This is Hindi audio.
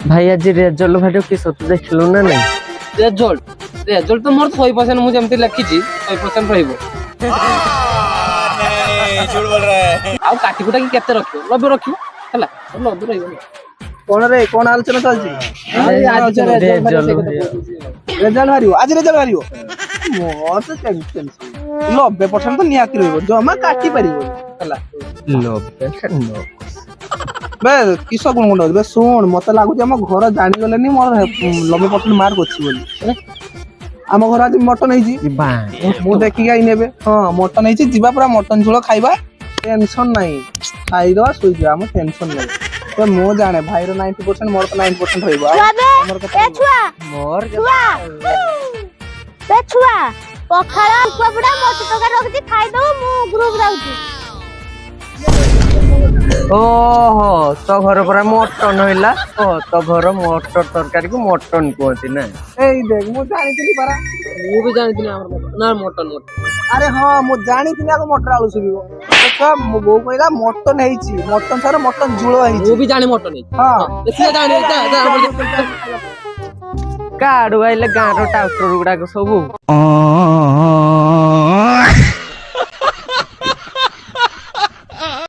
भाई आज रेजल्ट भाई किस देखलु ना नहीं रेजल्ट तो मोर 100% मु जेमति लिखिची 100% रहइबो नहीं झूठ बोल रहा है आ काटी कुटा की केते रखियो लबे रखियो हला लबे रहइबो कोन रे कोन आलोचना चलची आज रिजल्ट हारियो आज रिजल्ट हारियो मोर तो टेंशन 90% तो निहाती रहइबो जमा काटी परिबो हला बे किस गुण गुण बे सुन मते लागु जे हम घर जानि गलेनी मोर 90% मार्क अछि बोली आम घर आज मटन है मु देखी आई नेबे हाँ मटन है जीवा पूरा मटन झोल खाइबा टेंशन नहीं खाइदवा सुई जा हम टेंशन नहीं तो मु जाने भाई रो 90% मोर तो 9% रहइबो हमर ए छुआ मोर बे छुआ पखाड़ा उपबड़ा मत टका रख दी खाइ दो मु ग्रुप जाउची ओहो तो घर पर मटन होइला ओ तो घर मटर तरकारी को मटन कहती ना एई देख मु जानि थिली पारा मु भी जानिथिनी हमर ना मटन अरे हाँ मु जानि थिली आको मटर आलू सुबिबो तो मु गो कहला मटन हेइची मटन सारा मटन झोल हेइची मु भी जाने मटन है हां देखिए जाने काडु आइले गाँर टाउटर गुड़ाक सब